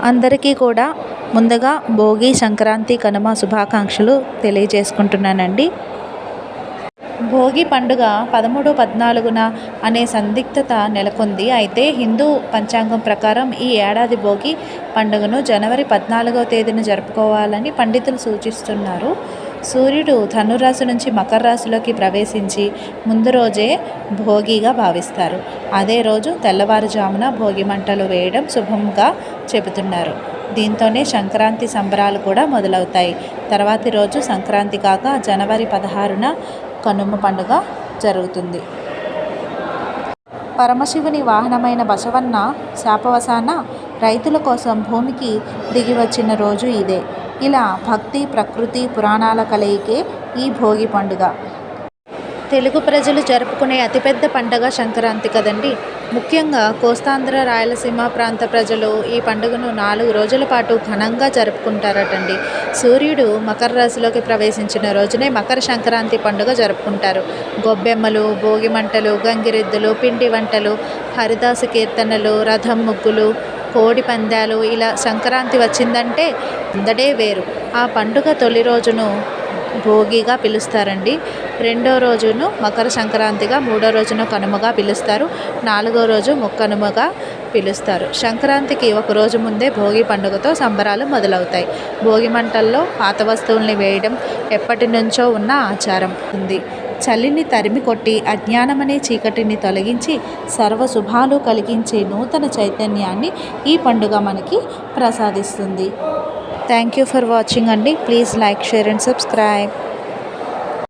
అందరికీ కూడా ముందుగా భోగి, సంక్రాంతి, కనుమ శుభాకాంక్షలు తెలియజేసుకుంటున్నానండి. భోగి పండుగ 13, 14న అనే సందిగ్ధత నెలకొంది. అయితే హిందూ పంచాంగం ప్రకారం ఈ ఏడాది భోగి పండుగను జనవరి 14వ తేదీన జరుపుకోవాలని పండితులు సూచిస్తున్నారు. సూర్యుడు ధనురాశి నుంచి మకర రాశిలోకి ప్రవేశించి ముందు రోజే భోగిగా భావిస్తారు. అదే రోజు తెల్లవారుజామున భోగి మంటలు వేయడం శుభంగా చెబుతున్నారు. దీంతోనే సంక్రాంతి సంబరాలు కూడా మొదలవుతాయి. తర్వాతి రోజు సంక్రాంతి కాక జనవరి 16న కనుమ పండుగ జరుగుతుంది. పరమశివుని వాహనమైన బసవన్న శాపవశాన రైతుల కోసం భూమికి దిగి వచ్చిన రోజు ఇదే. ఇలా భక్తి, ప్రకృతి, పురాణాల కలయికే ఈ భోగి పండుగ. తెలుగు ప్రజలు జరుపుకునే అతిపెద్ద పండుగ సంక్రాంతి కదండి. ముఖ్యంగా కోస్తాంధ్ర, రాయలసీమ ప్రాంత ప్రజలు ఈ పండుగను 4 రోజుల పాటు ఘనంగా జరుపుకుంటారటండి. సూర్యుడు మకర రాశిలోకి ప్రవేశించిన రోజునే మకర సంక్రాంతి పండుగ జరుపుకుంటారు. గొబ్బెమ్మలు, భోగి మంటలు, గంగిరెద్దులు, పిండి వంటలు, హరిదాసు కీర్తనలు, రథం ముగ్గులు, కోడి పందాలు, ఇలా సంక్రాంతి వచ్చిందంటే సందడే వేరు. ఆ పండుగ తొలి రోజును భోగిగా పిలుస్తారండి. రెండో రోజును మకర సంక్రాంతిగా, మూడో రోజున కనుమగా పిలుస్తారు. 4వ రోజు ముక్కనుమగా పిలుస్తారు. సంక్రాంతికి ఒక రోజు ముందే భోగి పండుగతో సంబరాలు మొదలవుతాయి. భోగి మంటల్లో పాత వస్తువుల్ని వేయడం ఎప్పటి నుంచో ఉన్న ఆచారం ఉంది. చలిని తరిమి కొట్టి అజ్ఞానమనే చీకటిని తొలగించి సర్వ శుభాలు కలిగించే నూతన చైతన్యాన్ని ఈ పండుగ మనకి ప్రసాదిస్తుంది. థ్యాంక్ యూ ఫర్ వాచింగ్ అండి. Please like, share and subscribe.